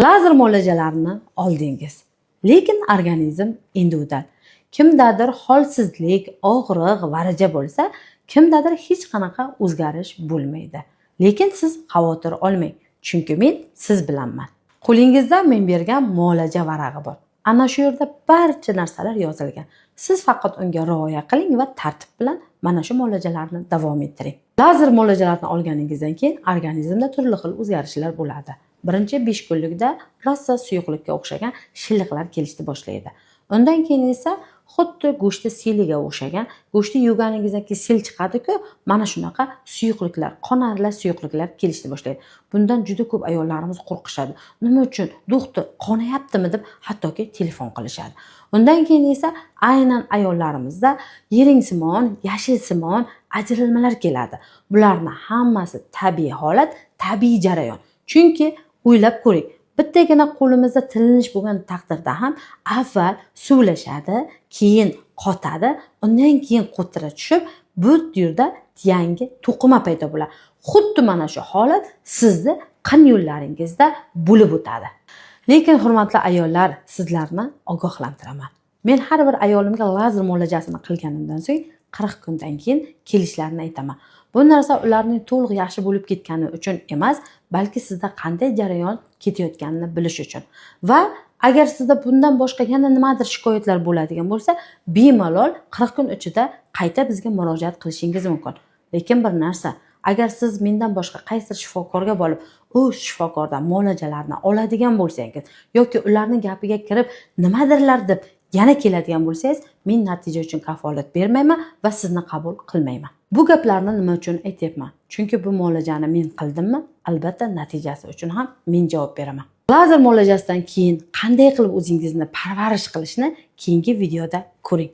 Lazer muolajalarini oldingiz, lekin organizm individual. Kimdadir holsizlik, og'riq, varija bo'lsa, kimdadir hech qanaqa o'zgarish bo'lmaydi. Lekin siz xavotir olmang, chunki men siz bilanman. Qo'lingizda men bergan muolaja varag'i bor. Ana shu yerda barcha narsalar yozilgan. Siz faqat unga rioya qiling va tartib bilan mana shu muolajalarni davom ettiring. Lazer muolajalarini olganingizdan keyin organizmda turli xil o'zgarishlar bo'ladi. Birinchi 5 kunlikda rosa suyuqlikka o'xshagan shilliqlar kelishni boshlaydi. Undan keyin esa xuddi go'shti seliga o'xshagan, go'shti yeganingizdan keyin sel chiqadi-ku, mana shunaqa suyuqliklar, qonarli suyuqliklar kelishni boshlaydi. Bundan juda ko'p ayollarimiz qo'rqishadi. Nima uchun? Doktor, qonayaptimi deb hattoki telefon qilishadi. Undan keyin esa aynan ayollarimizda yeringsimon, yashilsimon ajralmalar keladi. Bularning hammasi tabiiy holat, tabiiy jarayon. Chunki o'ylab ko'ring, bittagina qo'limizda tilinish bo'lgan taqdirda ham avval suvlashadi, keyin qotadi, undan keyin qo'tira tushib, bu yerda yangi to'qima paydo bo'ladi. Xuddi mana shu holat sizni qon yo'llaringizda bo'lib o'tadi. Lekin hurmatli ayollar, sizlarni ogohlantiraman. Men har bir ayolimga lazer muolajasini qilganimdan so'ng 40 kundan keyin kelishlarini aytaman. Bu narsa ularning to'liq yaxshi bo'lib ketgani uchun emas, balki sizda qanday jarayon ketayotganini bilish uchun. Va agar sizda bundan boshqa yana nimadir shikoyatlar bo'ladigan bo'lsa, bemalol 40 kun ichida qayta bizga murojaat qilishingiz mumkin. Lekin bir narsa, agar siz mendan boshqa qaysi shifokorga borib, u shifokordan muolajalarni oladigan bo'lsangiz yoki ularning gapiga kirib nimadirlar deb yana keladigan bo'lsangiz, men natija uchun kafolat bermayman va sizni qabul qilmayman. Bu gaplarni nima uchun aytyapman? Chunki bu muolajani men qildimmi? Albatta natijasi uchun ham men javob beraman. Lazer muolajasidan keyin qanday qilib o'zingizni parvarish qilishni keyingi videoda ko'ring.